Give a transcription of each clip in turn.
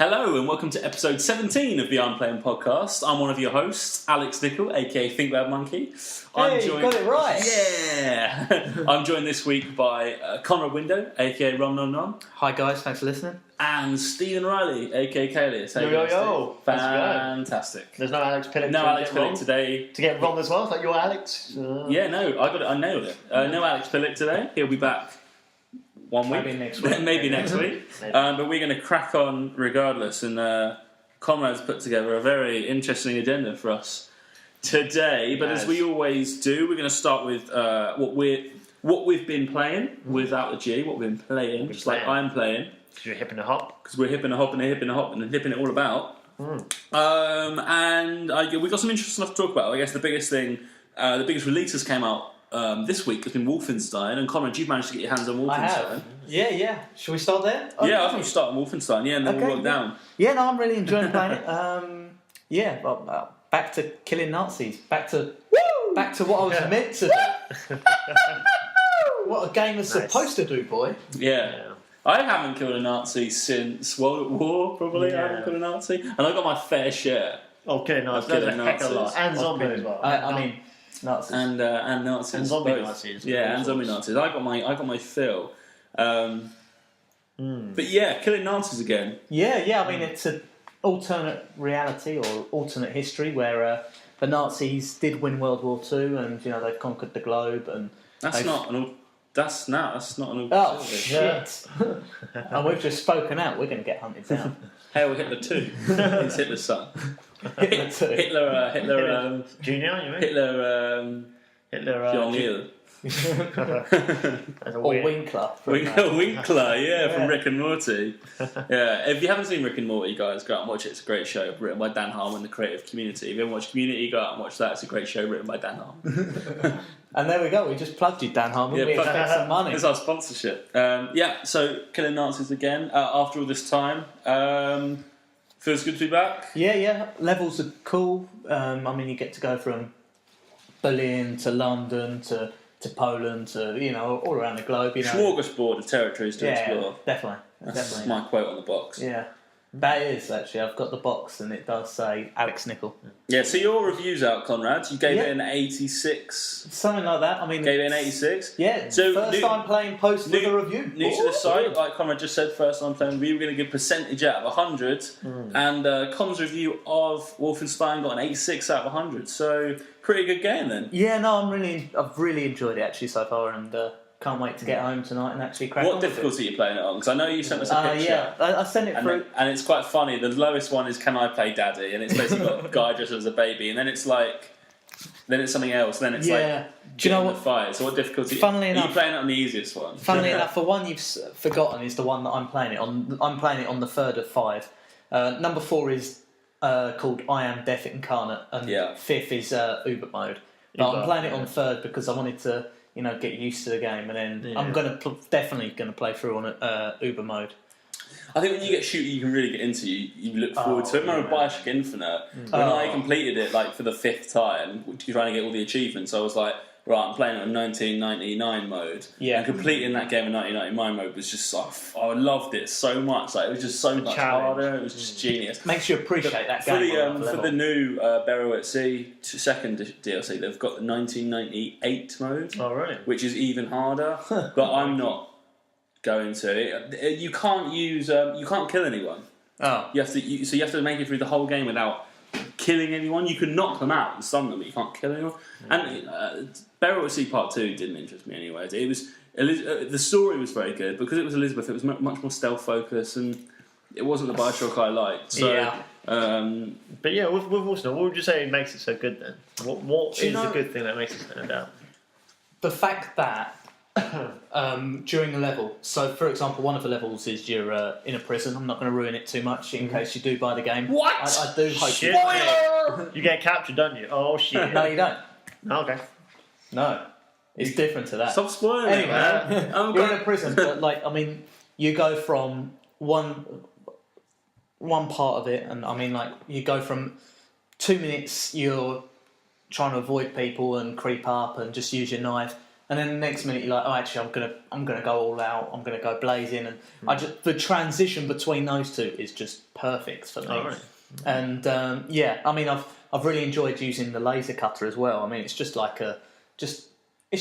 Hello and welcome to episode 17 of the I'm Playing podcast. I'm one of your hosts, Alex Nicol, aka Thinkbad Monkey. Hey, you got it right. Yeah! I'm joined this week by Conrad Window, aka Romnomnom. Hi guys, thanks for listening. And Stephen Riley, aka Kailios. Yo. Fantastic. There's no Alex Pillock. No Alex Pillock today. To get wrong as well, it's like you're Alex. Yeah, no, I got it. I nailed it. No Alex Pillock today. He'll be back 1 week. Maybe next week. Maybe next week. But we're going to crack on regardless. And Conrad's put together a very interesting agenda for us today. But as we always do, we're going to start with what we've been playing without the G. What we've been playing, just like I'm playing. Because you're hip and a hop. Because we're hip and a hop and a hip and a hop and hipping it all about. And we've got some interesting stuff to talk about. I guess the biggest thing, the biggest releases came out this week has been Wolfenstein, and Conrad, you've managed to get your hands on Wolfenstein. I have. Yeah. Shall we start there? Yeah, I think we start on Wolfenstein, and then we'll work down. Yeah, no, I'm really enjoying playing it. Back to killing Nazis. Back to what I was meant to do. What a game is supposed to do, boy. Yeah. I haven't killed a Nazi since World at War, probably. I haven't killed a Nazi. And I got my fair share. Oh, killing Nazis. I've There's killed a heck of a lot. Nazis. And zombies as well. I mean, Nazis. And Nazis. And zombie both. Nazis. Yeah, and zombie Nazis. I got my fill. But yeah, killing Nazis again. Yeah, I mean, it's an alternate reality or alternate history where the Nazis did win World War II and, they've conquered the globe. And That's not an oh, shit. And we've just spoken out. We're going to get hunted down. Hail Hitler 2. He's Hitler's son. Hitler 2. Hitler Junior, you mean? Hitler John Or Winkler. Winkler, yeah, from Rick and Morty. Yeah, if you haven't seen Rick and Morty, guys, go out and watch it. It's a great show written by Dan Harmon, the creative Community. If you haven't watched Community, go out and watch that. It's a great show written by Dan Harmon. And there we go. We just plugged you, Dan Harmon. We expect some money. It's our sponsorship. So killing Nazis again after all this time. Feels good to be back. Yeah. Levels are cool. You get to go from Berlin to London to Poland to all around the globe. Smorgasbord of territories to explore. Definitely. That's my quote on the box. Yeah. That is, actually. I've got the box and it does say Alex Nicol. Yeah, so your review's out, Conrad. You gave it an 86. Something like that. Gave it an 86? Yeah, so first time playing post with a review. New to the site, like Conrad just said, first time playing review. We're going to give percentage out of 100. And Con's review of Wolfenstein got an 86 out of 100. So, pretty good game then. Yeah, no, I've really enjoyed it actually so far and can't wait to get home tonight and actually crack on. What difficulty are you playing it on? Because I know you sent us a picture. Yeah, I sent it through. And it's quite funny. The lowest one is Can I Play Daddy? And it's basically got a guy dressed as a baby. And then it's something else. Then it's do you know what? Fire. So what difficulty? Funnily enough, are you playing it on the easiest one? Funnily enough, the one you've forgotten is the one that I'm playing it on. I'm playing it on the third of 5. Number 4 is called I Am Death Incarnate, and 5th is Uber mode. But I'm playing it on 3rd because I wanted to, get used to the game, and then I'm definitely going to play through on Uber mode. I think when you get shooter, you can really get into you look forward to it. I remember Bioshock Infinite, when I completed it for the 5th time, trying to get all the achievements, I was like, right, I'm playing it on 1999 mode. Yeah. And completing that game in 1999 mode was just, I loved it so much. It was just so much harder. It was just genius. Makes you appreciate that game. For the new Burial at Sea 2nd DLC, they've got the 1998 mode. Oh, really? Which is even harder. But I'm not going to. You can't use. You can't kill anyone. Oh. You have to make it through the whole game without killing anyone. You can knock them out and stun them, but you can't kill anyone. And Burial at Sea Part 2 didn't interest me anyway. It was the story was very good because it was Elizabeth. It was much more stealth focused, and it wasn't the Bioshock I liked. So, but yeah, with Wolfenstein, what would you say makes it so good then? What is the good thing that makes it stand out? The fact that during a level, so for example, one of the levels is you're in a prison. I'm not going to ruin it too much in case you do buy the game. What? I do hope shit. Spoiler! You get captured, don't you? Oh shit! No, you don't. Okay. No, it's different to that. Stop spoiling. Anyway, you're in a prison, but you go from one part of it, and you go from 2 minutes you're trying to avoid people and creep up and just use your knife. And then the next minute you're like, oh, actually, I'm gonna go all out. I'm gonna go blazing, and the transition between those two is just perfect for me. Oh, right. And I mean, I've really enjoyed using the laser cutter as well. I mean, it's just like a way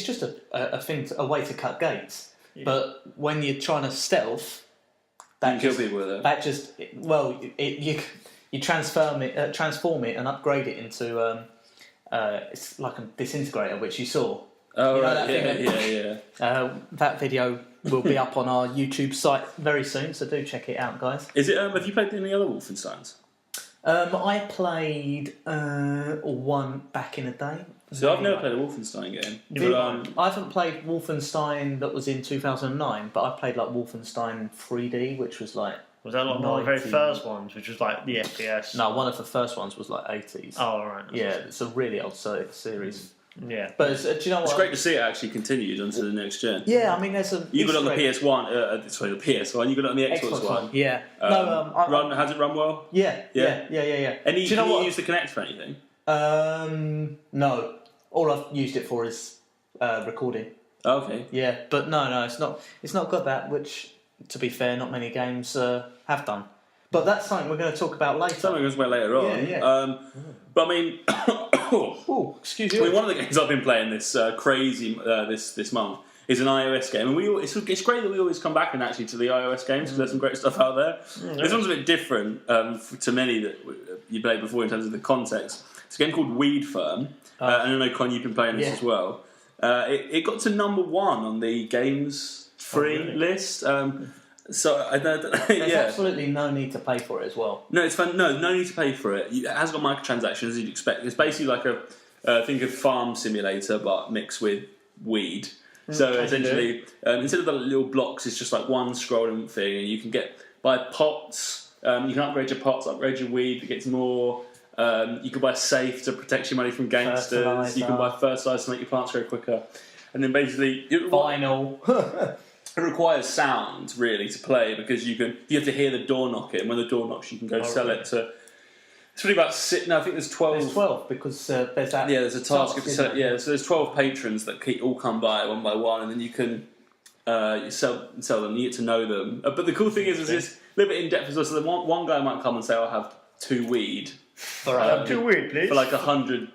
to cut gates. Yeah. But when you're trying to stealth, you kill people with it. You transform it and upgrade it into it's like a disintegrator, which you saw. Oh, right. That video will be up on our YouTube site very soon, so do check it out, guys. Is it? Have you played any other Wolfensteins? I played one back in the day. So I've never played a Wolfenstein game. I haven't played Wolfenstein that was in 2009, but I played like Wolfenstein 3D, which was like... Was that like one of the very first ones, which was like the FPS? No, one of the first ones was like 80s. Oh, right. Yeah, it's a really old series. Yeah. But do you know what? It's great to see it actually continued onto the next gen. Yeah, I mean, there's a... You got it on the PS1, the PS1, you got it on the Xbox One. Yeah. Has it run well? Yeah. Do you know what? Use the Kinect for anything? No. All I've used it for is recording. Okay. Yeah, but no, it's not got that, which, to be fair, not many games have done. But that's something we're going to talk about later. Something we're going to talk about later on. Yeah. But I mean... Oh, excuse me. I mean, one of the games I've been playing this this month is an iOS game, and it's great that we always come back actually to the iOS games because there's some great stuff out there. This one's a bit different to many that you played before in terms of the context. It's a game called Weed Firm, and I know, Con, you've been playing this as well. It got to number 1 on the games free list. So there's absolutely no need to pay for it as well. No, it's fun. No need to pay for it. It has got microtransactions as you'd expect. It's basically like think of farm simulator but mixed with weed. So essentially, instead of the little blocks, it's just like one scrolling thing, and you can buy pots. You can upgrade your pots, upgrade your weed. It gets more. You can buy safe to protect your money from gangsters. Fertilizer. You can buy fertilizer to make your plants grow quicker, and then basically vinyl. It requires sound, really, to play, because you have to hear the door knocking, and when the door knocks, you can go sell it to... It's really about... No, I think there's 12... There's 12, because there's that... Yeah, there's a task of... So there's 12 patrons that all come by one by one, and then you can you sell them, you get to know them. But the cool thing is it's a little bit in-depth as well, so then one guy might come and say, I'll have 2 weed. Alright, 2 weed, please. For like $100.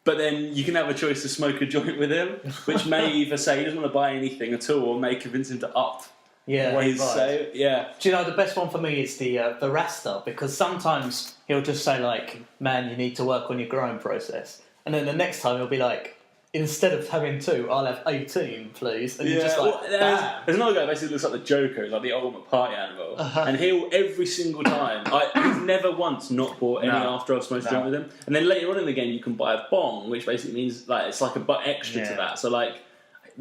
But then you can have a choice to smoke a joint with him, which may either say he doesn't want to buy anything at all, or may convince him to up his sale. Yeah. Do you know, the best one for me is the Rasta, because sometimes he'll just say, like, man, you need to work on your growing process. And then the next time he'll be like, instead of having 2, I'll have 18, please. And you're just like, there's another guy that basically looks like the Joker, like the ultimate party animal. And he'll, every single time, he's never once not bought any after I've smoked a joint with him. And then later on in the game, you can buy a bong, which basically means like it's like a butt extra to that. So like,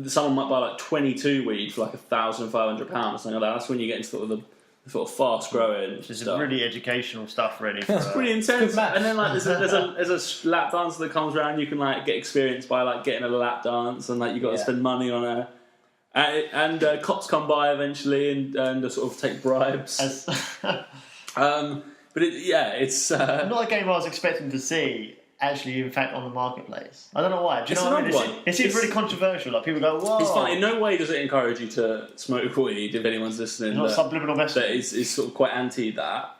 someone might buy like 22 weed for like £1,500 or something like that. That's when you get into sort of fast growing. Which is really educational stuff, really. It's pretty intense. And then like there's a lap dancer that comes around. You can like get experience by like getting a lap dance, and like you got to spend money on her. And cops come by eventually and sort of take bribes. But it's not a game I was expecting to see. Actually, in fact, on the marketplace. I don't know why. Do you know what I mean? It seems really controversial. Like people go, "Whoa!" It's fine. In no way does it encourage you to smoke weed. If anyone's listening, not subliminal message. That is sort of quite anti that.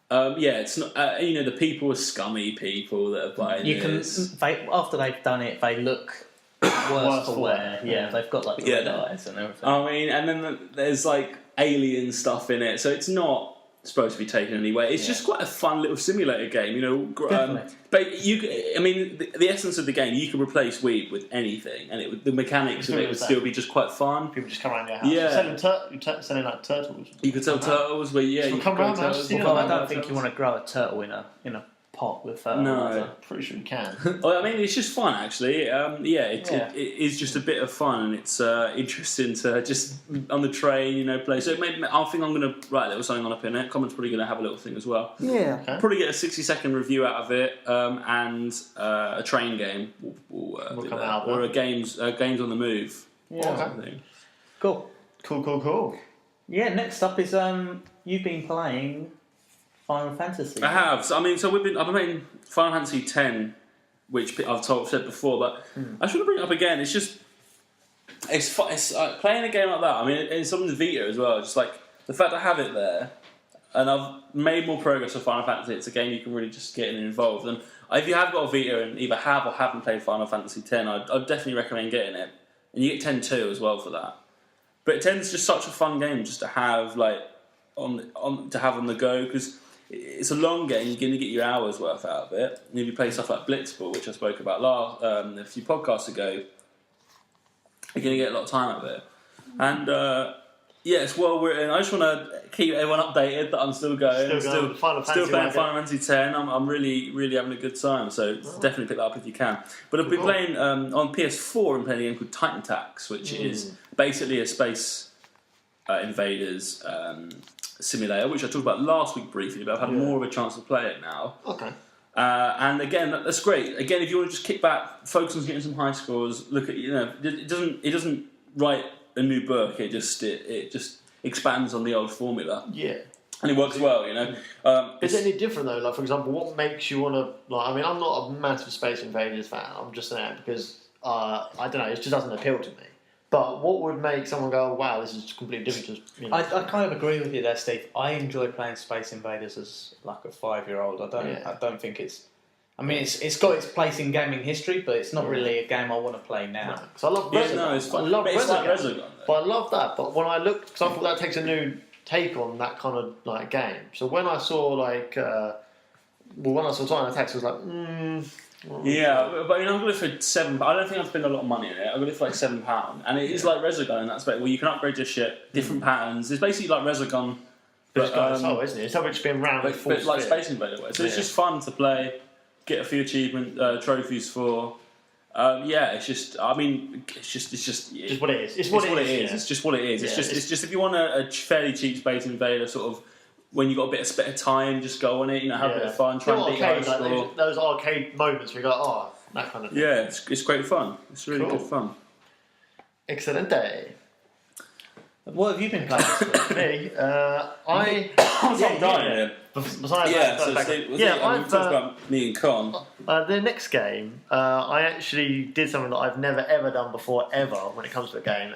It's not. The people are scummy people that are buying this. After they've done it, they look worse for wear. Yeah, they've got like the red eyes and everything. I mean, and then there's like alien stuff in it, so it's not supposed to be taken anywhere. It's just quite a fun little simulator game, but the essence of the game, you can replace weed with anything, and the mechanics of it would still be just quite fun. People just come around your house. Selling like turtles. You could sell turtles, but you come around turtles. I don't think you want to grow a turtle in a pot with no. Pretty sure you can. Well, I mean, it's just fun actually. It is just a bit of fun, and it's interesting to just on the train, play. So I think I'm going to write a little something on up in it. Comment's probably going to have a little thing as well. Yeah. Okay. Probably get a 60-second review out of it, and a train game will come out, or a games on the move. Yeah. Thing. Cool. Yeah. Next up is you've been playing Final Fantasy. I have. I've been playing Final Fantasy X which I've said before, but I should bring it up again. It's just it's playing a game like that. I mean, it's on the Vita as well. Just like the fact I have it there, and I've made more progress with Final Fantasy. It's a game you can really just get in and involved. And if you have got a Vita and either have or haven't played Final Fantasy X, I'd definitely recommend getting it. And you get 10-2 as well for that. But 10's just such a fun game just to have on the go, because it's a long game. You're going to get your hours worth out of it. And if you play stuff like Blitzball, which I spoke about a few podcasts ago, you're going to get a lot of time out of it. And it's well written. I just want to keep everyone updated that I'm still going. Still playing Final Fantasy X. I'm really, really having a good time. So definitely pick that up if you can. But I've been playing on PS4 and playing a game called Titan Attacks, which is basically a space invaders simulator, which I talked about last week briefly, but I've had more of a chance to play it now. Okay. And again, that's great. Again, if you want to just kick back, focus on getting some high scores, look at it doesn't write a new book. It just expands on the old formula. Yeah. And it works well, Is it any different though? Like, for example, what makes you want to? Like, I mean, I'm not a massive Space Invaders fan. I'm just saying because I don't know. It just doesn't appeal to me. But what would make someone go, "Wow, this is completely different"? I kind of agree with you there, Steve. I enjoy playing Space Invaders as like a 5-year-old. I don't think it's. I mean, it's got its place in gaming history, but it's not really a game I want to play now. No. So I love Resogun. It's fun. I love Resogun. But I love that. But when I looked, because I thought that takes a new take on that kind of like game. So when I saw when I saw Titan Attacks, I was like, Yeah, but I'm going to look for £7. I don't think I'd spend a lot of money on it. I'm going to look for £7, and it is like Resogun in that aspect, where you can upgrade your ship, different patterns. It's basically like Resogun, but isn't it? It's how it's been round but like Space Invader way. So it's just fun to play, get a few achievement trophies for. It's just. I mean, it's just what it is. It's what it is. It's just what it is. It's just if you want a fairly cheap Space Invader sort of. When you got a bit of spare time, just go on it. Have a bit of fun. Try and beat those arcade moments where you go, that kind of thing. Yeah, it's great fun. It's really good fun. Excellent day. What have you been playing? Me, I'm dying here. Besides I've talked about me and Con. The next game, I actually did something that I've never ever done before ever when it comes to a game.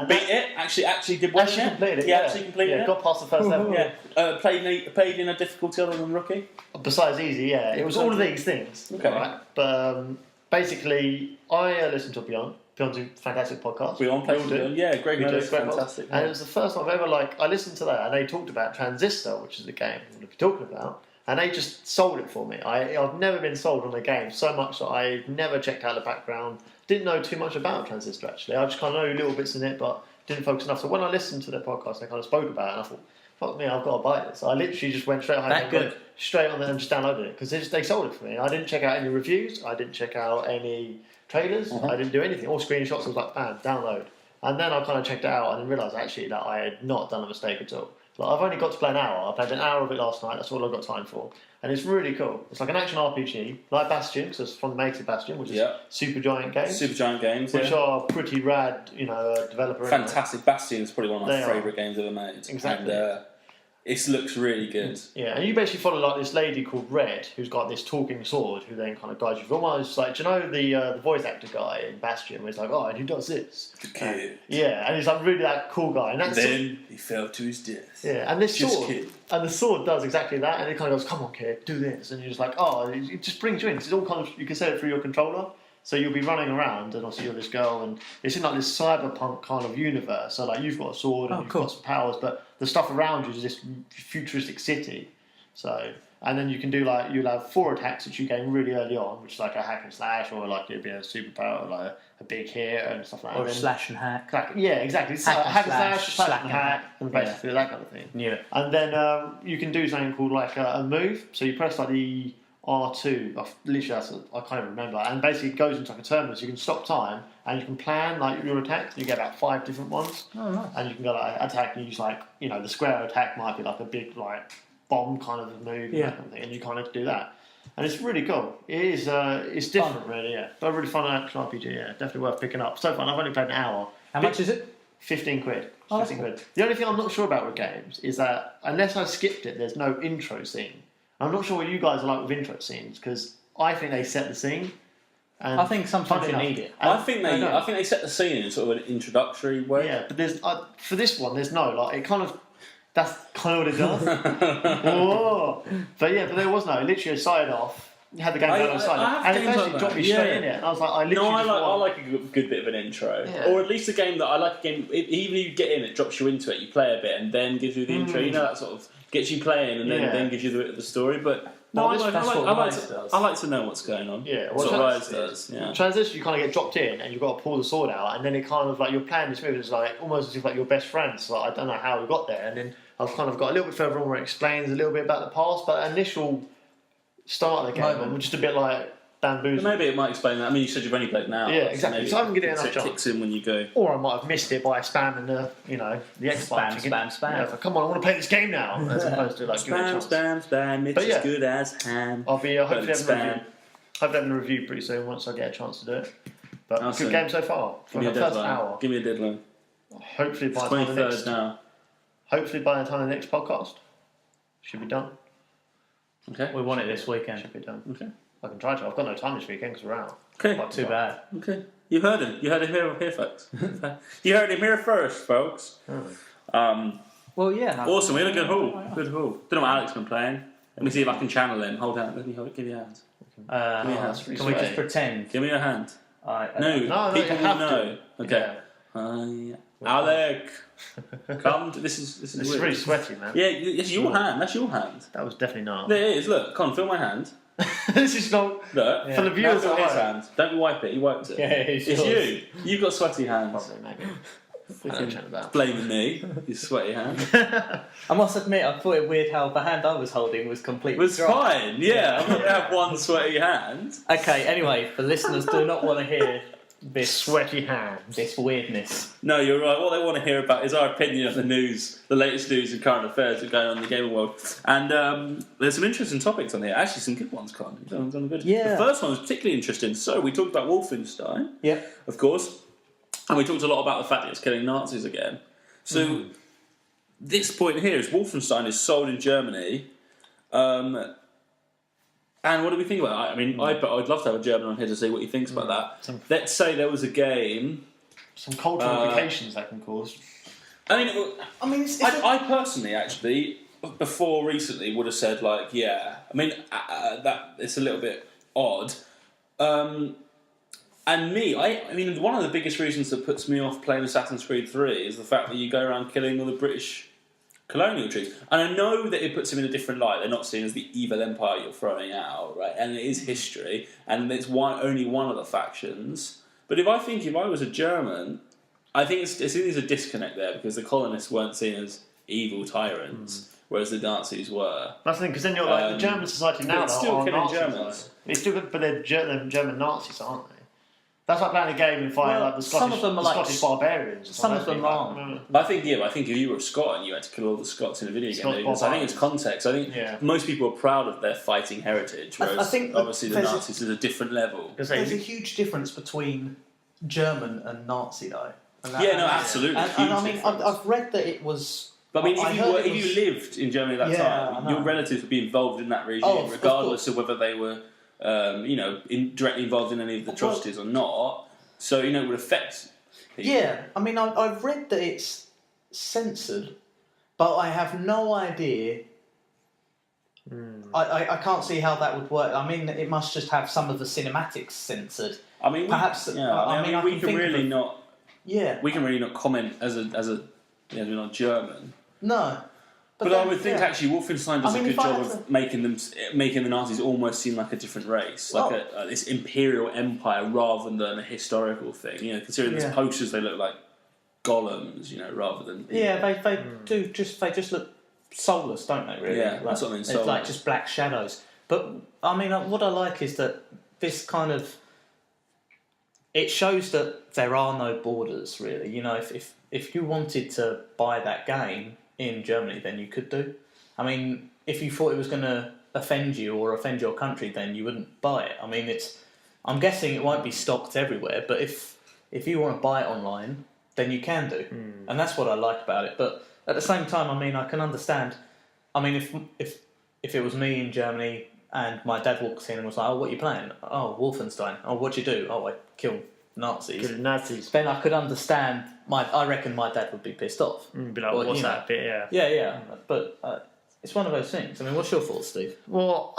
Beat it. Actually did one. Actually completed it. Actually completed it. Got past the first level. Yeah. Played in a difficulty other than rookie. Besides easy, it was all of these things. Okay. Right? But basically, I listened to Beyond's a fantastic podcast. Yeah, great. Fantastic. And it was the first time I've ever I listened to that, and they talked about Transistor, which is a game I'm going to be talking about, and they just sold it for me. I've never been sold on a game so much that I've never checked out the background. Didn't know too much about Transistor actually. I just kind of know little bits in it, but didn't focus enough. So when I listened to their podcast, they kind of spoke about it, and I thought, fuck me, I've got to buy this. I literally just went straight home. Straight on there and just downloaded it because they sold it for me. I didn't check out any reviews. I didn't check out any trailers. I didn't do anything. All screenshots. I was like, bam, download. And then I kind of checked it out and then realised actually that I had not done a mistake at all. I've only got to play an hour. I played an hour of it last night. That's all I've got time for. And it's really cool. It's like an action RPG, like Bastion, so it's from the makers of Bastion, which is Supergiant Games. Which are pretty rad, developer. Fantastic. Bastion is probably one of my favourite games ever made. Exactly. And, it looks really good. Yeah, and you basically follow this lady called Red, who's got this talking sword, who then kind of guides you. Almost like, do you know the voice actor guy in Bastion, where he's like, and who does this? The kid. And he's like really that cool guy. And then he fell to his death. Yeah, and this sword, and the sword does exactly that, and it kind of goes, come on, kid, do this, and you're just like, it just brings you in. It's all kind of, you can set it through your controller. So you'll be running around, and obviously you're this girl, and it's in like this cyberpunk kind of universe. So like you've got a sword and you've got some powers, but the stuff around you is this futuristic city. So, and then you can do you'll have 4 attacks which you gain really early on, which is like a hack and slash, or like it'd be a superpower, like a big hit and stuff like that. Or slash and hack. Yeah, exactly. Hack and slash and hack, and basically that kind of thing. Yeah. And then you can do something called like a move. So you press like the R2, I can't even remember, and basically it goes into like a terminal, so you can stop time and you can plan like your attacks. You get about 5 different ones, and you can go like attack and use the square attack might be like a big bomb kind of move, and that kind of thing, and you kind of do that, and it's really cool. It is, it's different, really, but a really fun action RPG, definitely worth picking up. So fun. I've only played an hour. How much is it? 15 quid. Oh, 15 quid. The only thing I'm not sure about with games is that unless I skipped it, there's no intro scene. I'm not sure what you guys are like with intro scenes, because I think they set the scene. And I think sometimes you need it. I think they set the scene in sort of an introductory way. Yeah, but there's for this one, there's no like it kind of. That's kind of what it does. Whoa. But there was no. Literally, started off. You had the game down on the side, and it actually dropped me straight in it. And I was like, I like a good bit of an intro, Yeah. or at least a game that I like. A game, even if you get in, it drops you into it. You play a bit, and then gives you the intro. You know, that sort of gets you playing, and then gives you the bit of the story. But no, I like to know what's going on. Yeah, that's what Rise does. Yeah. Transition, you kind of get dropped in, and you've got to pull the sword out, and then it kind of like you're playing this movie. It's like almost as if like your best friends. So, like, I don't know how we got there, and then I've kind of got a little bit further on where it explains a little bit about the past, but initial start of the game, I'm just a bit like bamboozled. Maybe it might explain that. I mean, you said you've only played now. Yeah, exactly. So I haven't given it enough chance. It kicks in when you go. Or I might have missed it by spamming the Xbox. Spam. Yeah, like, come on, I want to play this game now. As opposed to like giving it a chance. Spam. It's as good as ham. I'll be hopefully having a review pretty soon once I get a chance to do it. But good game so far. Give me a deadline. Give me a deadline. Hopefully by the 23rd now. Hopefully by the time of the next podcast, should be done. Okay. We want it this weekend. Should be done. Okay. I can try to. I've got no time this weekend because we're out. Okay. Not too bad. Okay. You heard him. You heard him here, folks. You heard him here first, folks. Well, yeah. Awesome. We had a good haul. Good haul. Don't know what Alex has been playing. Let me see if I can channel him. Hold on. Let me give you a hand. Give me a hand. Can we just pretend? Give me your hand. No, people you have will know. to. Okay. Yeah. Alec, come. This is It's really sweaty, man. Yeah, it's your hand. That's your hand. That was definitely not. There it is. Look, come on, feel my hand. This is not. Look, for the viewers now at his home. hand. Don't you wipe it. He wiped it. Yeah, it's you. You've got sweaty hands. Probably, maybe. We can chat about. Blaming me, you sweaty hand. I must admit, I thought it weird how the hand I was holding was completely Was dry. fine. Yeah, I'm not gonna have one sweaty hand. Okay, anyway, the listeners do not want to hear this Sweaty hands. this weirdness. No, you're right. What they want to hear about is our opinion of the news, the latest news and current affairs that are going on in the gaming world. And there's some interesting topics on here. Actually, some good ones, Con. You've done good. Yeah. The first one was particularly interesting. So we talked about Wolfenstein, Yep. of course, and we talked a lot about the fact that it's killing Nazis again. So this point here is Wolfenstein is sold in Germany. And what do we think about that? I mean, I'd love to have a German on here to see what he thinks about that. Let's say there was a game. Some cultural implications that can cause. I mean, I personally, actually, before recently, would have said, like, yeah. I mean, that it's a little bit odd. And I mean, one of the biggest reasons that puts me off playing Assassin's Creed 3 is the fact that you go around killing all the British colonial troops. And I know that it puts them in a different light. They're not seen as the evil empire you're throwing out, right? And it is history, and it's only one of the factions. But if I was a German, I think there's a disconnect there, because the colonists weren't seen as evil tyrants, whereas the Nazis were. That's the thing, because then you're like, the German society now it's still are killing Nazis, Germans. It's still good, but they're German Nazis, aren't they? That's like playing a game and fighting like the Scottish, some of them are like Scottish barbarians. Some of them aren't. I think if you were a Scot and you had to kill all the Scots in a video game, I think it's context. I think most people are proud of their fighting heritage, whereas I think obviously the Nazis is a different level. There's a huge difference between German and Nazi, though. Absolutely. And I mean, I've read that it was. But I mean, if you lived in Germany at that time, your relatives would be involved in that regime, regardless of whether they were, directly involved in any of the atrocities or not. So it would affect people. Yeah, I mean, I've read that it's censored, but I have no idea. I can't see how that would work. I mean, it must just have some of the cinematics censored. I mean, perhaps. we can really not. Yeah. We can really not comment as a we're not German. No. But I would think actually Wolfenstein does a good job of making the Nazis almost seem like a different race, like this imperial empire rather than a historical thing. Considering these posters, they look like golems, rather than people. they just look soulless, don't they? Really, yeah, that's what I mean. It's like just black shadows. But I mean, what I like is that this kind of it shows that there are no borders, really. If you wanted to buy that game in Germany, then you could do. I mean, if you thought it was going to offend you or offend your country, then you wouldn't buy it. I mean, I'm guessing it won't be stocked everywhere, but if you want to buy it online, then you can do. And that's what I like about it. But at the same time, I mean, I can understand. I mean, if it was me in Germany and my dad walks in and was like, "Oh, what are you playing?" "Oh, Wolfenstein." "Oh, what'd you do?" "Oh, I killed Nazis." Good Nazis. Then I could understand. I reckon my dad would be pissed off. Be like, Well, what's you know. that bit? Yeah. Yeah. But it's one of those things. I mean, what's your thoughts, Steve? Well,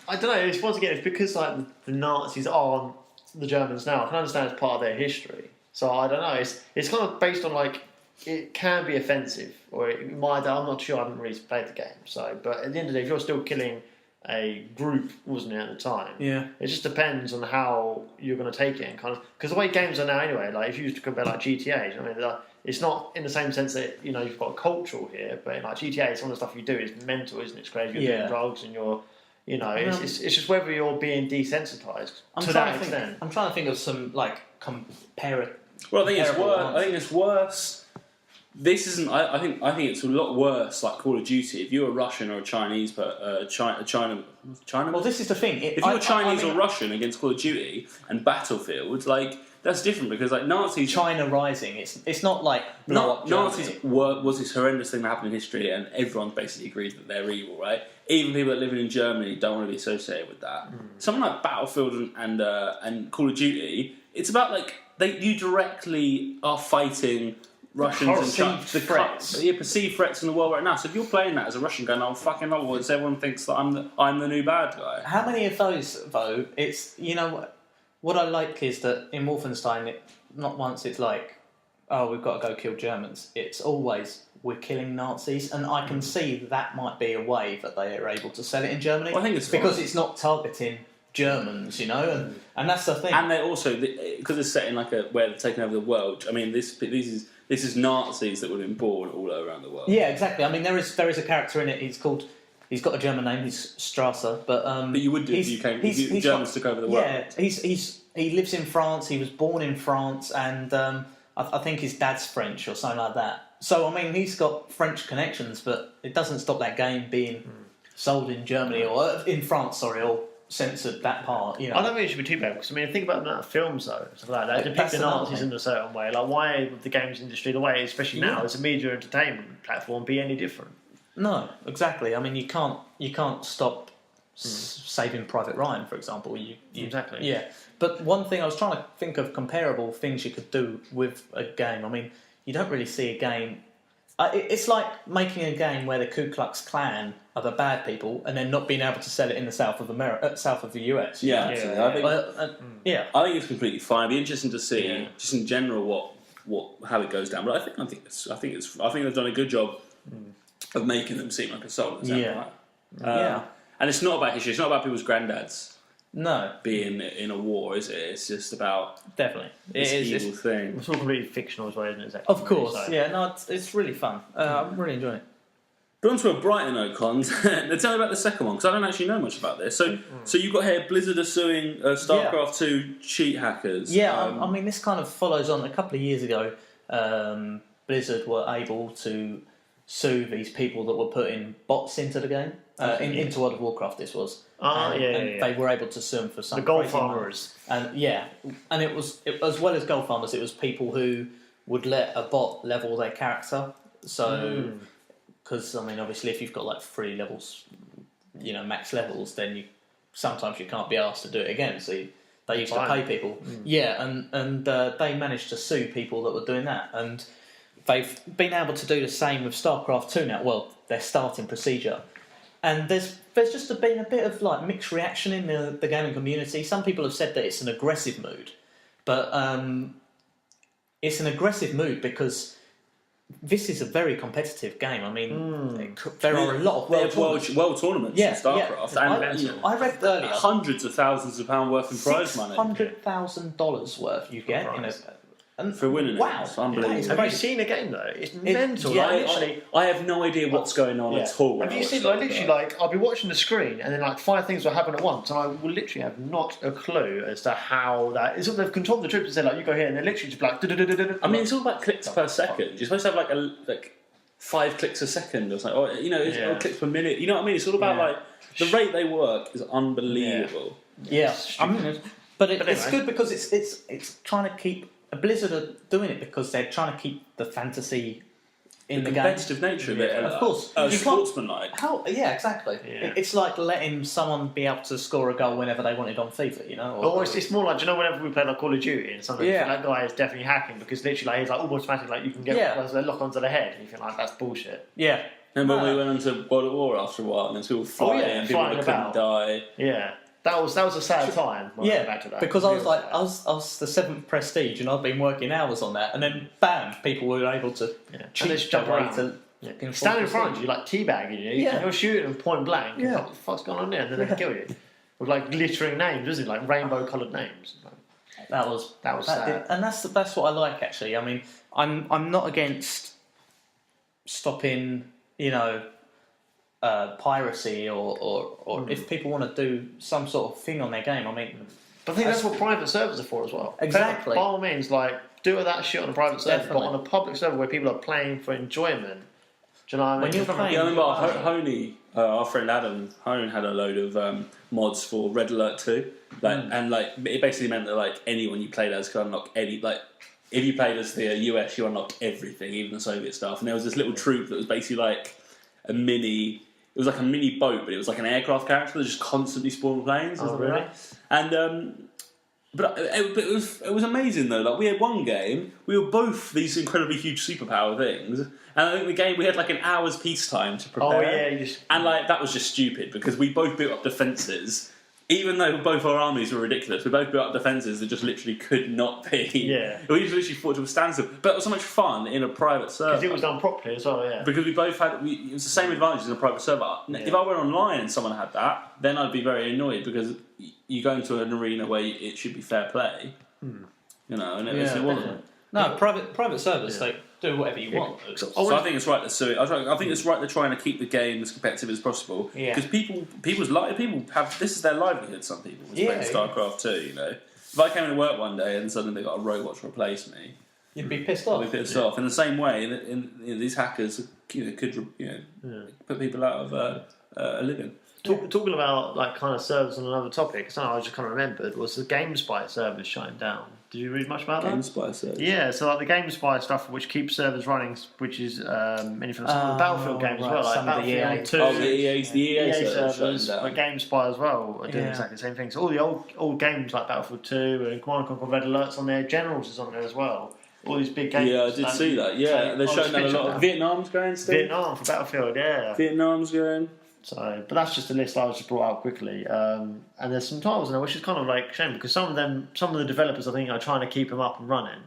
I don't know. It's, once again, it's because like the Nazis aren't the Germans now. I can understand it's part of their history. So I don't know. It's kind of based on like it can be offensive, or it might. I'm not sure. I haven't really played the game. So, but at the end of the day, if you're still killing a group, wasn't it at the time? Yeah. It just depends on how you're going to take it and kind of because the way games are now anyway. Like if you used to compare like GTA, I mean, it's not in the same sense that you've got a cultural here, but in like GTA, some of the stuff you do is mental, isn't it? It's crazy. You're doing drugs and you're. It's just whether you're being desensitized to that extent. I'm trying to think of some like compare. Well, I think it's worse. This isn't. I think it's a lot worse. Like Call of Duty. If you're a Russian or a Chinese, but China. Well, this is the thing. If you're Chinese or Russian against Call of Duty and Battlefield, like that's different because like Nazis. China Rising. It's not like Nazis was this horrendous thing that happened in history, and everyone basically agrees that they're evil, right? Even people that live in Germany don't want to be associated with that. Something like Battlefield and Call of Duty, it's about like you directly are fighting Russians and perceived threats in the world right now. So if you're playing that as a Russian going, "Oh fucking hell," everyone thinks that I'm the new bad guy. How many of those though? It's what I like is that in Wolfenstein, not once it's like, "Oh, we've got to go kill Germans." It's always we're killing Nazis, and I can see that might be a way that they are able to sell it in Germany. Well, I think it's because it's not targeting Germans, and that's the thing. And they're also because it's set in like where they're taking over the world. I mean, this is Nazis that would have been born all around the world. Yeah, exactly. I mean, there is a character in it. He's got a German name. He's Strasser, but you would do if the Germans took over the world. Yeah, he lives in France. He was born in France, and I think his dad's French or something like that. So I mean, he's got French connections, but it doesn't stop that game being sold in Germany or in France. Sorry, or censored that part. I don't think it should be too bad because I mean, think about the amount of films though, stuff like that. Depict the Nazis in a certain way. Like, why would the games industry, the way, especially now, as a media entertainment platform, be any different? No, exactly. I mean, you can't stop Saving Private Ryan, for example. Exactly. Yeah, but one thing I was trying to think of comparable things you could do with a game. I mean, you don't really see a game. It's like making a game where the Ku Klux Klan are the bad people, and then not being able to sell it in the south of south of the US. Yeah, absolutely. I think it's completely fine. It'd be interesting to see, just in general, how it goes down. But I think they've done a good job of making them seem like a soul. And it's not about history. It's not about people's granddads. No, being in a war, is it? It's just about definitely this evil thing. It's all completely fictional as well, isn't it? Exactly. Of course, no, it's really fun. I'm really enjoying it. But on to a brighter note, Cons. Now tell me about the second one, because I don't actually know much about this. So you've got here Blizzard are suing StarCraft 2 cheat hackers. Yeah, I mean, this kind of follows on. A couple of years ago, Blizzard were able to sue these people that were putting bots into the game, into World of Warcraft this was. They were able to sue them for some the gold farmers. And it was as well as gold farmers, it was people who would let a bot level their character. So, because I mean, obviously, if you've got like 3 levels, max levels, then sometimes you can't be asked to do it again. So they used to pay people. And they managed to sue people that were doing that, and they've been able to do the same with StarCraft 2 now. Well, their starting procedure. And there's just been a bit of like mixed reaction in the gaming community. Some people have said that it's an aggressive mood, but it's an aggressive mood because this is a very competitive game. I mean, there are a lot of world tournaments in StarCraft. I read earlier hundreds of thousands of pounds worth of prize money. $600,000 worth you get in a. And for winning wow, it's unbelievable. Have you seen a game though? It's mental. I have no idea what's going on at all. Have you seen I'll be watching the screen and then 5 things will happen at once and I will literally have not a clue as to how that is. They've controlled the troops and said you go here and they're literally just like. I mean, it's all about clicks per second. You're supposed to have like 5 clicks a second or something, or clicks per minute. You know what I mean? It's all about the rate they work is unbelievable. But it's good because it's trying to keep. Blizzard are doing it because they're trying to keep the fantasy in the game. Competitive nature of it. Of course. Sportsmanlike. Yeah, exactly. Yeah. It's like letting someone be able to score a goal whenever they wanted on FIFA, you know? Or it's more like, do you know, whenever we play like Call of Duty and something, Yeah. that guy is definitely hacking because literally like, he's like automatic, like you can get a lock onto the head and you think like that's bullshit. Yeah. And when we went into World at War after a while, and there's people flying, people that couldn't die. Yeah. That was a sad time when I went back to that. Because I was like, I was the 7th Prestige and I'd been working hours on that, and then bam, people were able to cheat jump their way around. to stand in front of you, like teabagging you, and you're shooting them point blank. Yeah. Like, what the fuck's going on there? And then they can kill you with like glittering names, isn't it? Like rainbow-coloured names. That was sad. and that's what I like actually. I mean, I'm not against stopping, you know, piracy or if people want to do some sort of thing on their game. I mean, but I think that's what private servers are for as well. Exactly. By all means, like do that shit on a private server, but on a public server where people are playing for enjoyment. Do you know what I mean? When you're playing, I remember Honey, our friend Adam Hone had a load of mods for Red Alert 2, and like it basically meant that like anyone you played as could unlock any like. If you played as the US, you unlocked everything, even the Soviet stuff. And there was this little troop that was basically like a mini. It was like a mini boat, but it was like an aircraft character that just constantly spawned planes. Oh, really? And but it was amazing though. Like we had one game, we were both these incredibly huge superpower things, and I think the game we had like an hour's peacetime to prepare. Oh yeah, and like that was just stupid because we both built up defences. Even though both our armies were ridiculous, we both built up defences that just literally could not be. Yeah. We just literally fought to a standstill. But it was so much fun in a private server. because it was done properly as well. Yeah. Because we both had, it was the same advantages in a private server. If I went online and someone had that, then I'd be very annoyed because you go into an arena where it should be fair play, you know, and it wasn't. No, private servers, like do whatever you want. So I think it's right to sue it. I think it's right they're trying to keep the game as competitive as possible. Because people have this is their livelihood. Some people playing StarCraft 2. You know, if I came into work one day and suddenly they got a robot to replace me, you'd be pissed off. I'd be pissed off. In the same way, that these hackers could put people out of a living. Talking about like kind of servers on another topic, something I just kind of remembered was the GameSpy servers shutting down. Did you read much about that? GameSpy servers. Yeah, so like the GameSpy stuff, which keeps servers running, which is anything from some of the Battlefield games as well, like some of the Battlefield EA. 2. Oh, the EA servers, but GameSpy as well are doing exactly the same thing. So all the old games like Battlefield 2 and Command & Conquer Red Alert's on there, Generals is on there as well. All these big games. Yeah, I did see that. Yeah, they're showing that a lot. Vietnam's going still. Vietnam for Battlefield, yeah. Vietnam's going. So, but that's just a list I was just brought out quickly. And there's some titles in there which is kind of like a shame because some of the developers I think are trying to keep them up and running.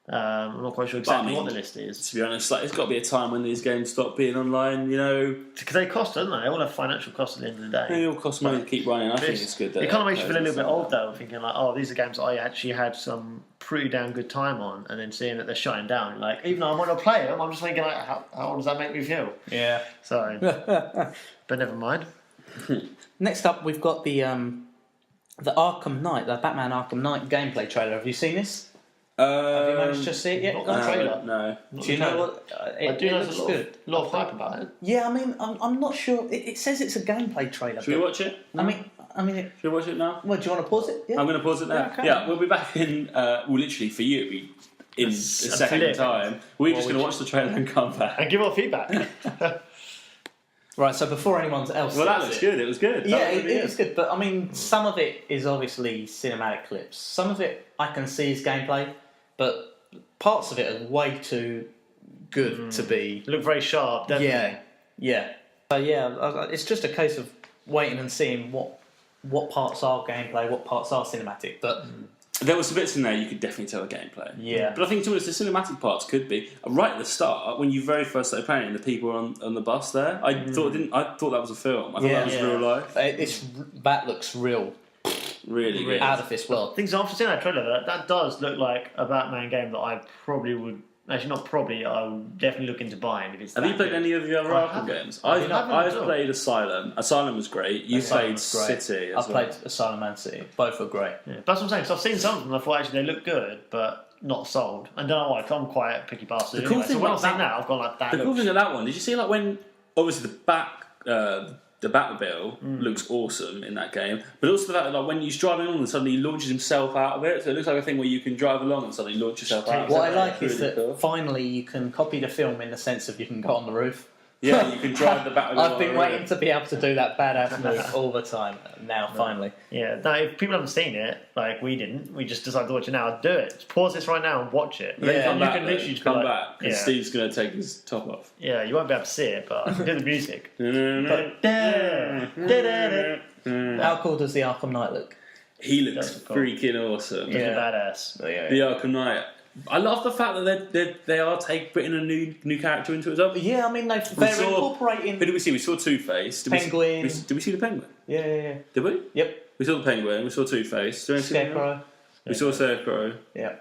I'm not quite sure exactly what the list is. To be honest, like, it's got to be a time when these games stop being online, you know. Because they cost, don't they? They all have financial costs at the end of the day. They all cost money to keep running. I think it's good. It kind of makes you feel a little bit old though, thinking like, oh, these are games that I actually had some pretty damn good time on, and then seeing that they're shutting down. Like, even though I want to play them, I'm just thinking like, how does that make me feel? Yeah. So, but never mind. Next up, we've got the Arkham Knight, the Batman Arkham Knight gameplay trailer. Have you seen this? Have you managed to see it yet? Not the trailer. No. Do you know what? I do know looks there's good. a lot of hype about it. Yeah, I mean, I'm not sure. It says it's a gameplay trailer. Should we watch it? I mean, should we watch it now? Well, do you want to pause it? Yeah. I'm going to pause it now. Yeah, okay. Yeah, we'll be back in. Well, literally for you, it'll be in a second time. We're just going to watch the trailer and come back and give our feedback. Right, so before anyone else... Well, that looks good. It was good. Yeah, it was good. But, I mean, some of it is obviously cinematic clips. Some of it I can see is gameplay, but parts of it are way too good to be... Look very sharp, definitely. Yeah. So, yeah, it's just a case of waiting and seeing what parts are gameplay, what parts are cinematic. But... There were some bits in there you could definitely tell the gameplay. Yeah. But I think to us the cinematic parts could be right at the start when you very first started playing and the people were on the bus there. I thought that was a film. I thought that was real life. That looks real. Really good. Out of this world. Things after seeing that trailer, that does look like a Batman game that I probably would. Actually, not probably. I would definitely look into buying if it's. Have you played any of the other Arkham games? I've played Asylum. Asylum was great. You played City. I played Asylum and City. Both were great. Yeah. That's what I'm saying. So I've seen some of them. I thought actually they look good, but not sold. I don't know why. 'Cause I'm quite a picky bastard. So when I've seen that, I've gone like that. The cool thing of that one, did you see like when obviously the the Batmobile looks awesome in that game, but also the fact that like, when he's driving along and suddenly he launches himself out of it, so it looks like a thing where you can drive along and suddenly launch yourself out. What I like is that finally you can copy the film in the sense of you can go on the roof. Yeah, you can drive the Batmobile. I've been waiting to be able to do that badass move all the time. Now, finally. Yeah, no, if people haven't seen it, like we didn't, we just decided to watch it now. Do it. Just pause this right now and watch it. Yeah, you can literally just come like, back because Steve's going to take his top off. Yeah, you won't be able to see it, but I can do the music. How cool does the Arkham Knight look? He looks freaking awesome. Yeah, badass. The Arkham Knight. I love the fact that they are putting a new character into it as well. Yeah, I mean they're incorporating. Who did we see? We saw Two-Face. Penguin. Did we see the Penguin? Yeah. Did we? Yep. We saw the Penguin. We saw Two-Face. Scarecrow. We saw Scarecrow. Yeah.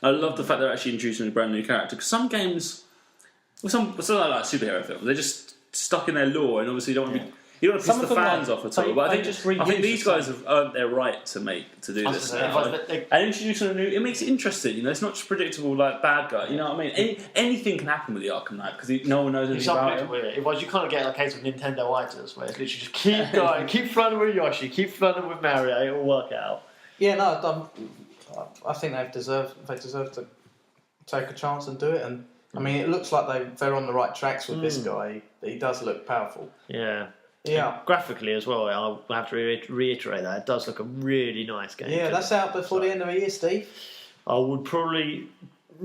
I love the fact they're actually introducing a brand new character because some games, some like superhero films, they're just stuck in their lore and obviously you don't want to be. You don't want to piss the fans off at all, but I think these guys have earned their right to do this now. And introducing a new, it makes it interesting. You know, it's not just predictable like bad guy. You know what I mean? Anything can happen with the Arkham Knight because no one knows anything about him. Otherwise, you kind of get a case of Nintendo items where it's literally just keep going, keep flooding with Yoshi, keep flooding with Mario. It will work out. Yeah, no, I think they deserve to take a chance and do it. And I mean, it looks like they're on the right tracks with this guy. He does look powerful. Yeah. Yeah. And graphically as well, I'll have to reiterate that. It does look a really nice game. Yeah, that's out before the end of the year, Steve. I would probably...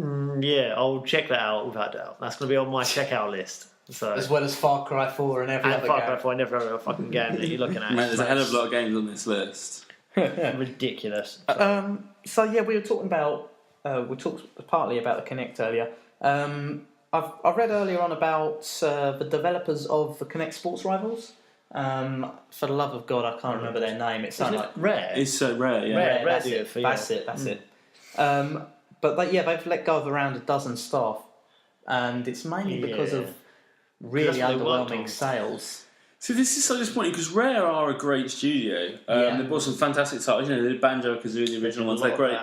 I'll check that out without doubt. That's going to be on my checkout list. So. As well as Far Cry 4 and every other game. Far Cry 4 and every other fucking game that you're looking at. Man, there's a hell of a lot of games on this list. Ridiculous. So yeah, we were talking about... we talked partly about the Kinect earlier. I've read earlier on about the developers of the Kinect Sports Rivals. For the love of God, I can't remember their name. It sounds like Rare. It's so rare, yeah. Rare that's it. But they've let go of around a dozen staff, and it's mainly because of really underwhelming sales. So this is so disappointing because Rare are a great studio. They bought some fantastic titles. You know, they did Banjo-Kazooie, the original ones. They're great.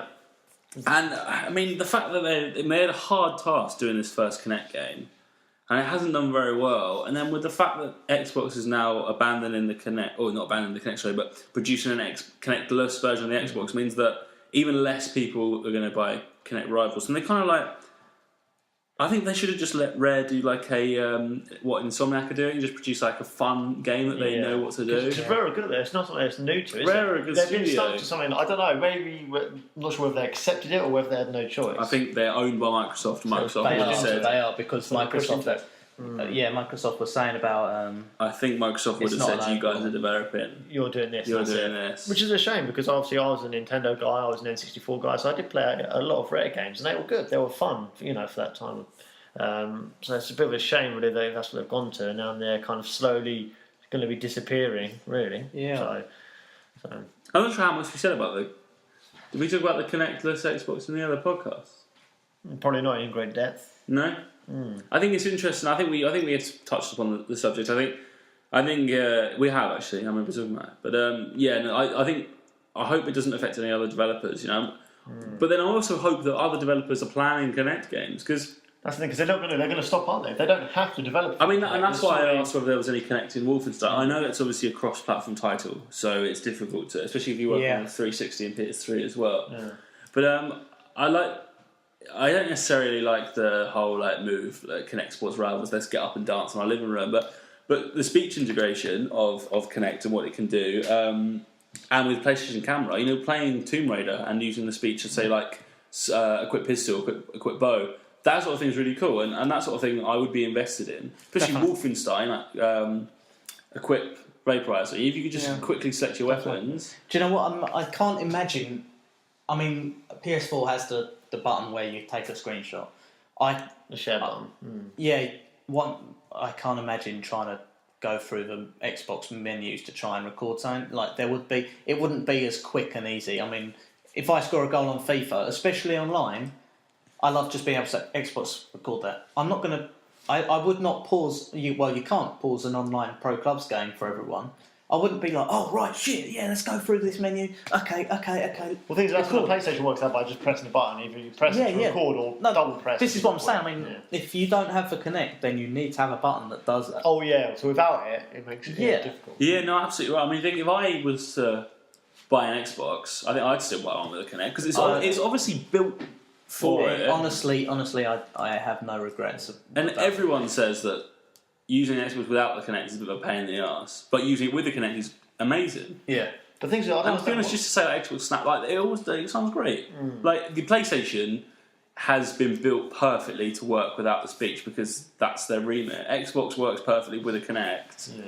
And I mean, the fact that they made a hard task doing this first Kinect game, and it hasn't done very well. And then with the fact that Xbox is now abandoning the Kinect, or not abandoning the Kinect, sorry, but producing an Kinectless version of the Xbox means that even less people are going to buy Kinect Rivals. And they kind of like, I think they should have just let Rare do like what Insomniac are doing, just produce like a fun game that they know what to do. Because Rare are good at it. It's not something that's new to it. Rare are a good They've studio. been stuck to something. I don't know. Maybe I'm not sure whether they accepted it or whether they had no choice. I think they're owned by Microsoft. Microsoft they are because Microsoft. Microsoft was saying about. I think Microsoft would have said, "You guys are developing. You're doing this. You're doing this." Which is a shame because obviously I was a Nintendo guy. I was an N64 guy, so I did play a lot of Rare games, and they were good. They were fun, for that time. So it's a bit of a shame, really, that that's what they've gone to, and now they're kind of slowly going to be disappearing, really. Yeah. So. I'm not sure how much we said about the. Did we talk about the Kinectless Xbox in the other podcast? Probably not in great depth. No. I think it's interesting. I think we had touched upon the subject. I think we have actually. I remember talking about it. But I hope it doesn't affect any other developers. But then I also hope that other developers are planning Kinect games because. That's the thing, because they're going to stop, aren't they? They don't have to develop. I mean, and that's why I asked whether there was any Kinect in Wolfenstein. I know it's obviously a cross-platform title, so it's difficult to, especially if you work on 360 and PS3 as well. Yeah. But I don't necessarily like the whole move, Kinect Sports Rivals. Let's get up and dance in our living room. But the speech integration of Kinect and what it can do, and with PlayStation Camera, playing Tomb Raider and using the speech to say equip pistol, equip bow. That sort of thing is really cool, and that sort of thing I would be invested in. Especially Wolfenstein, equip vaporizer. If you could just quickly select your weapons. Do you know what? I can't imagine. I mean, PS4 has the button where you take a screenshot. The share button. Yeah, I can't imagine trying to go through the Xbox menus to try and record something. It wouldn't be as quick and easy. I mean, if I score a goal on FIFA, especially online. I love just being able to Xbox record that. I'm not going to... I would not pause... You can't pause an online Pro Clubs game for everyone. I wouldn't be like, oh right, shit, yeah, let's go through this menu. Okay. Well, things like the PlayStation works out by just pressing the button. Either you press it to record or double press. This is what I'm saying. I mean, if you don't have the Kinect, then you need to have a button that does that. Oh yeah, so without it, it makes it difficult. Yeah, no, absolutely right. I mean, think if I was to buy an Xbox, I think I'd still buy one with a Kinect because it's obviously built for it. Honestly, I have no regrets. And everyone says that using an Xbox without the Kinect is a bit of a pain in the ass, but using it with the Kinect is amazing. Yeah. But things are. And to be honest, just to say that Xbox Snap, like it sounds great. Like the PlayStation has been built perfectly to work without the speech because that's their remit. Xbox works perfectly with a Kinect. Yeah.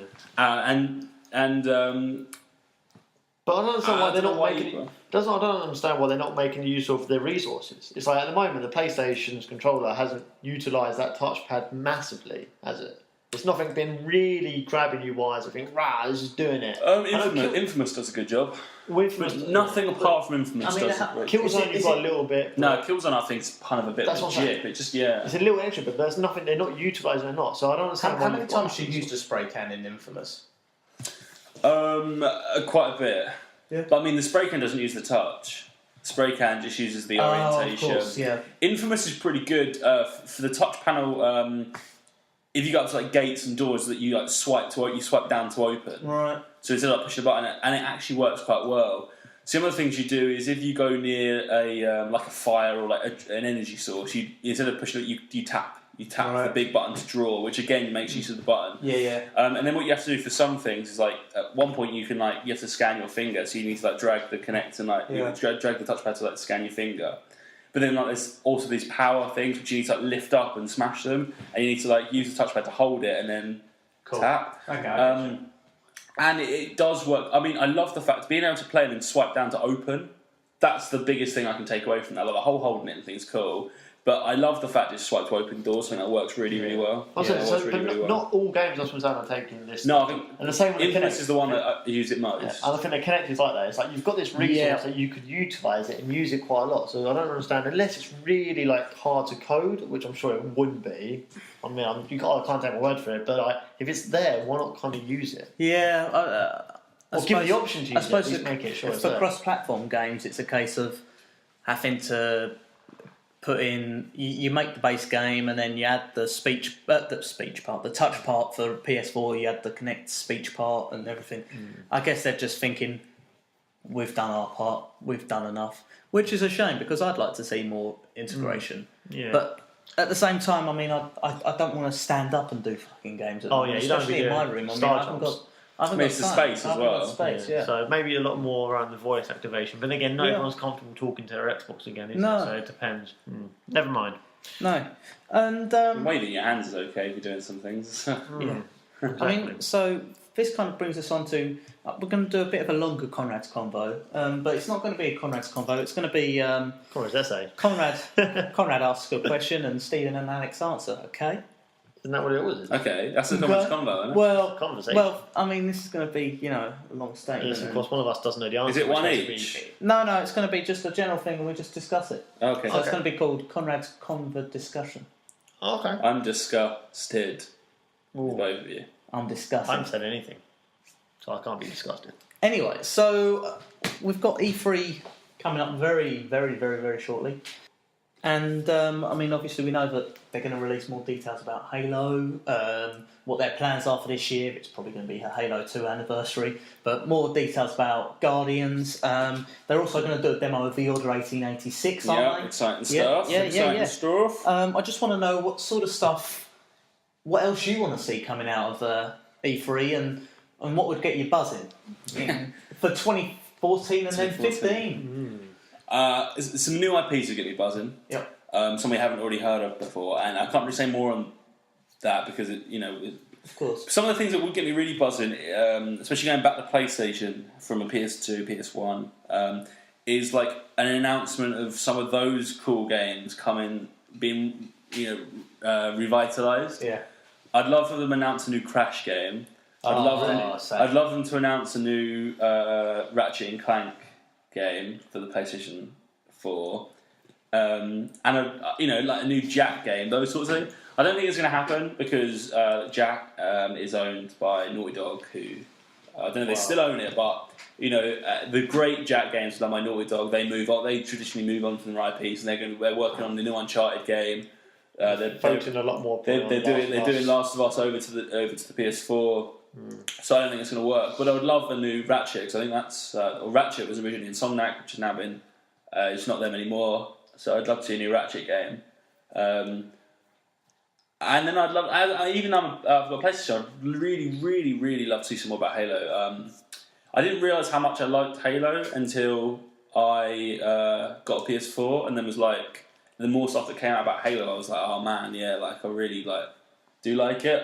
But I don't understand why they're not making. I don't understand why they're not making use of their resources. It's like at the moment the PlayStation's controller hasn't utilised that touchpad massively, has it? It's nothing been really grabbing you wise. I think, this is doing it. Infamous does a good job. Infamous, nothing apart from Infamous does it. Killzone you've got a little bit. No, Killzone I think is kind of a bit of a jip. It just It's a little extra, but there's nothing. They're not utilising it. Not so. I don't understand. How many times you used a spray can in Infamous? Quite a bit. Yeah. But I mean, the spray can doesn't use the touch. Spray can just uses the orientation. Of course, yeah. Infamous is pretty good for the touch panel. If you go up to like gates and doors that you like swipe down to open. Right. So instead of pushing a button, and it actually works quite well. Some of the things you do is if you go near a like a fire or like an energy source, you instead of pushing it, you tap the big button to draw, which again makes use of the button. Yeah. And then what you have to do for some things is like at one point you have to scan your finger, so you need to like drag the Kinect and drag the touchpad to like scan your finger. But then like there's also these power things which you need to like lift up and smash them, and you need to like use the touchpad to hold it and then tap. Okay. And it does work. I mean, I love the fact being able to play and then swipe down to open. That's the biggest thing I can take away from that. Like the whole holding it and thing's cool. But I love the fact it's swipe to open doors. I think that works really, really well. Not all games are taking this. No, I think and the same with Infamous is the one that I use it most. Yeah. And I think the Kinect is like that. It's like you've got this resource that you could utilise it and use it quite a lot. So I don't understand, unless it's really like hard to code, which I'm sure it wouldn't be. I mean, I can't take my word for it, but if it's there, why not kind of use it? Yeah. Or give the option to use it. Make it sure for cross-platform games, it's a case of having to put in. You make the base game, and then you add the the touch part for PS4. You add the Kinect speech part and everything. I guess they're just thinking, we've done our part, we've done enough, which is a shame because I'd like to see more integration. Yeah. But at the same time, I mean, I don't want to stand up and do fucking games at the moment, especially in my room. I haven't got the space as well. So maybe a lot more around the voice activation. But again, no one's comfortable talking to their Xbox again, is it? So it depends. Never mind. No. And waving your hands is okay if you're doing some things. Yeah. Exactly. I mean, so this kind of brings us on to we're going to do a bit of a longer Conrad's convo, but it's not going to be a Conrad's convo. It's going to be Conrad's essay. Conrad asks a question and Stephen and Alex answer. Okay. Isn't that what it was? Okay, that's a Conrad's convo, isn't it? Well, I mean, this is going to be a long statement. Yes, of course, one of us doesn't know the answer. Is it one each? No, it's going to be just a general thing, and we just discuss it. Okay. So it's going to be called Conrad's Convo Discussion. Okay. I'm disgusted. With both of you. I'm disgusted. I haven't said anything, so I can't be disgusted. Anyway, so we've got E3 coming up very, very, very, very shortly. And, I mean, obviously we know that they're going to release more details about Halo, what their plans are for this year. It's probably going to be a Halo 2 anniversary, but more details about Guardians. They're also going to do a demo of the Order 1886, aren't they? Exciting stuff. Yeah. Stuff. I just want to know what sort of stuff, what else you want to see coming out of E3 and what would get you buzzing for 2014 and then 15. Some new IPs are going to be buzzing. Yep. Some we haven't already heard of before, and I can't really say more on that because of course, some of the things that would get me really buzzing, especially going back to PlayStation from a PS2, PS1, is like an announcement of some of those cool games being revitalized. Yeah. I'd love for them to announce a new Crash game. I'd love them to announce a new Ratchet and Clank game for the PlayStation 4, and like a new Jack game, those sorts of things. I don't think it's going to happen because Jack is owned by Naughty Dog, who I don't know if they still own it, but you know, the great Jack games like my Naughty Dog, they move on. They traditionally move on from their IPs, and they're working on the new Uncharted game. They're focusing a lot more. They're doing Last of Us over to the PS4. So I don't think it's going to work. But I would love a new Ratchet, because I think that's Ratchet was originally in Insomniac, which has now been it's not them anymore. So I'd love to see a new Ratchet game. And then I'd love, even though I've got PlayStation, I'd really, really, really love to see some more about Halo. I didn't realise how much I liked Halo until I got a PS4, and then was like, the more stuff that came out about Halo, I was like, oh man, yeah, like I really do like it.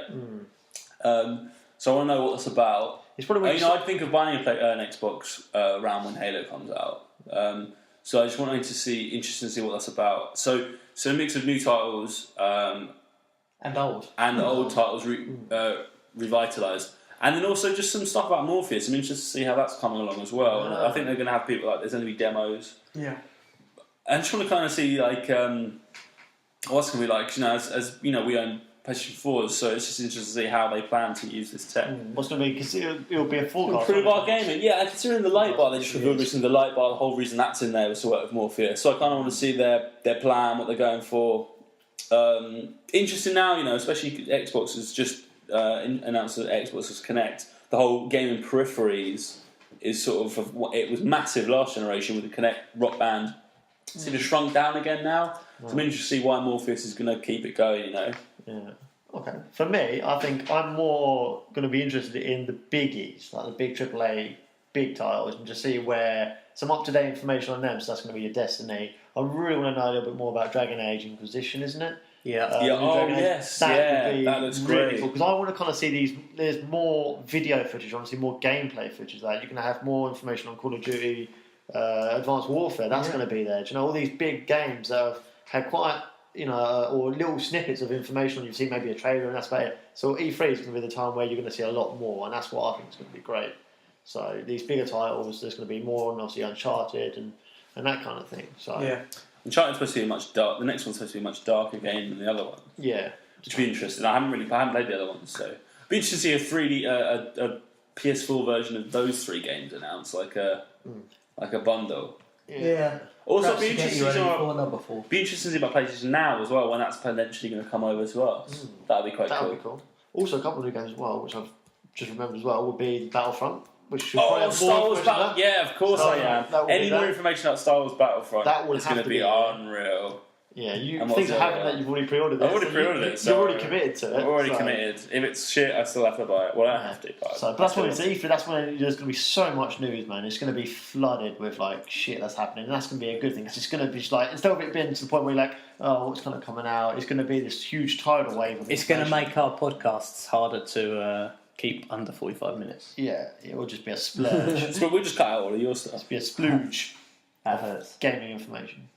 So I want to know what it's about. It's probably I'd think of buying an Xbox around when Halo comes out. So I just wanted interested to see what that's about. So a mix of new titles. And old titles revitalised. And then also just some stuff about Morpheus. I'm interested to see how that's coming along as well. And I think they're going to have people there's going to be demos. Yeah. And I just want to kind of see what's going to be like. You know, as you know, we own PlayStation 4s, so it's just interesting to see how they plan to use this tech. What's going to be, because it'll be a forecast. Improve our gaming. Yeah, considering the light bar, they just revealed recently the light bar. The whole reason that's in there was to work with Morpheus. So I kind of want to see their plan, what they're going for. Interesting now, you know, especially Xbox has just announced that Xbox has Kinect. The whole gaming peripheries is sort of it was massive last generation with the Kinect Rock Band. It's even shrunk down again now. So I'm interested to see why Morpheus is going to keep it going, you know. Yeah. Okay. For me, I think I'm more going to be interested in the biggies, like the big AAA, big titles, and just see where some up-to-date information on them. So that's going to be your Destiny. I really want to know a little bit more about Dragon Age Inquisition, isn't it? Yeah. Yes. That looks great. Because I want to kind of see these. There's more video footage. I want to see more gameplay footage. Like you're going to have more information on Call of Duty, Advanced Warfare. That's going to be there. Do you know all these big games that have had quite, you know, or little snippets of information. You've seen maybe a trailer, and that's about it. So E3 is going to be the time where you're going to see a lot more, and that's what I think is going to be great. So these bigger titles, there's going to be more, and obviously Uncharted and that kind of thing. So yeah. Uncharted's supposed to be much dark. The next one's supposed to be a much darker game than the other one. Yeah, which would be interesting. I haven't played the other ones, so it'd be interesting to see a PS4 version of those three games announced, like a bundle. Yeah. Also, be interesting to see about PlayStation Now as well, when that's potentially going to come over to us. That'd be quite cool. That'd be cool. Also, a couple of new games as well, which I've just remembered as well, would be Battlefront. Which should Star Wars Battlefront. Yeah, of course I am. Any more information about Star Wars Battlefront is going to be unreal. Yeah, things are happening that you've already pre-ordered. I've already pre-ordered it. You've already committed to it. I've already committed. If it's shit, I still have to buy it. Well, I don't have to buy it. But that's when it's E3. That's when there's going to be so much news, man. It's going to be flooded with like shit that's happening, and that's going to be a good thing. Because it's going to be like, instead of it being to the point where you're like, oh, what's kind of coming out? It's going to be this huge tidal wave of. It's going to make our podcasts harder to keep under 45 minutes. Yeah, it will just be a splurge. So we'll just cut out all of your stuff. It'll be a splooge. That hurts. Gaming information.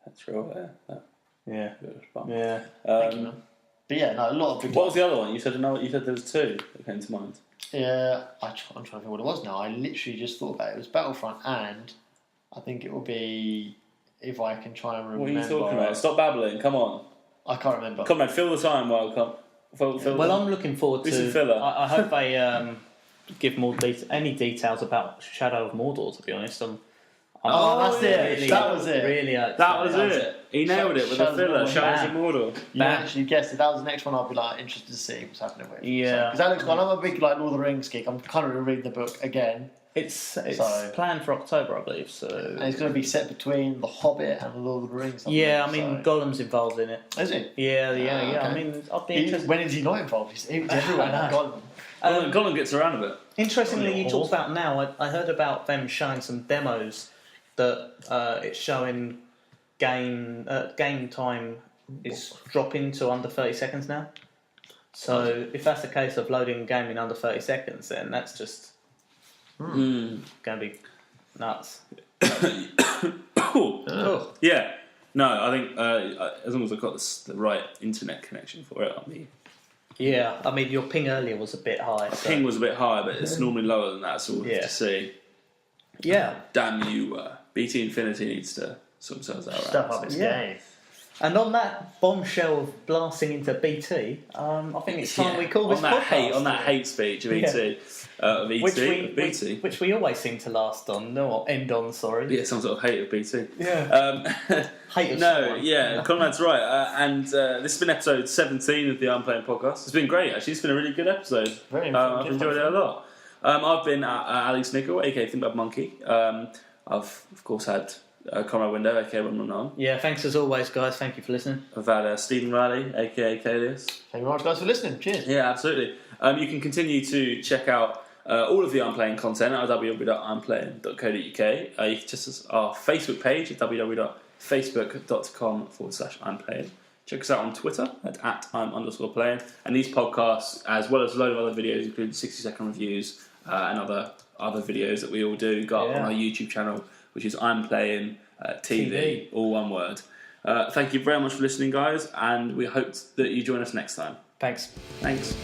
That's real. Yeah. Yeah. Thank you, man. But yeah, no, a lot of big. What was the other one? You said there was two that came to mind. Yeah, I'm trying to think what it was now. I literally just thought about it. It was Battlefront, and I think it will be, if I can try and remember. What are you talking about? Stop babbling. Come on. I can't remember. Come on, fill the time. I'm looking forward to. I hope they give more any details about Shadow of Mordor. To be honest, that's it. That was it. Really, that was it. He nailed it with a filler. Shadow of Mordor. You actually guessed it. That was the next one I'd be like interested to see what's happening with. Yeah, because that looks cool. I'm a big like Lord of the Rings geek. I'm kind of reading the book again. It's planned for October, I believe. So and it's going to be set between The Hobbit and The Lord of the Rings. Yeah, I mean Gollum's involved in it. Is he? Yeah. Okay. I mean, I'd be interested. When is he not involved? He's everywhere now. Gollum. Gollum gets around a bit. Interestingly, you talked about now. I heard about them showing some demos that it's showing game time is dropping to under 30 seconds now. So if that's the case of loading a game in under 30 seconds, then that's just going to be nuts. Yeah. No, I think as long as I've got the right internet connection for it, I'll be... Yeah, I mean, your ping earlier was a bit high. Ping was a bit high, but it's normally lower than that, so we'll have to see. Yeah. Damn you, BT Infinity needs to sort themselves out. Step up its game. And on that bombshell of blasting into BT, I think it's time we call this podcast. On that hate speech of ET. BT. Which we always seem to last on, end on, sorry. Yeah, some sort of hate of BT. Yeah. Hate of someone. Conrad's right. And this has been episode 17 of the I'm Playing podcast. It's been great, actually. It's been a really good episode. Very I've enjoyed it a lot. I've been Alex Nickel, aka Thinkbad Monkey. I've, of course, had Conrad Window, aka Romnomnom. Yeah, thanks as always, guys. Thank you for listening. I've had Stephen Riley, aka Kailios. Thank you very much, guys, for listening. Cheers. Yeah, absolutely. You can continue to check out all of the I'm Playing content at www.implaying.co.uk. You can just our Facebook page at www.facebook.com/implaying. Check us out on Twitter at @I'm_playing. And these podcasts, as well as a load of other videos, including 60-second reviews and other videos that we all do, go up on our YouTube channel, which is I'm Playing TV, all one word. Thank you very much for listening, guys, and we hope that you join us next time. Thanks. Thanks.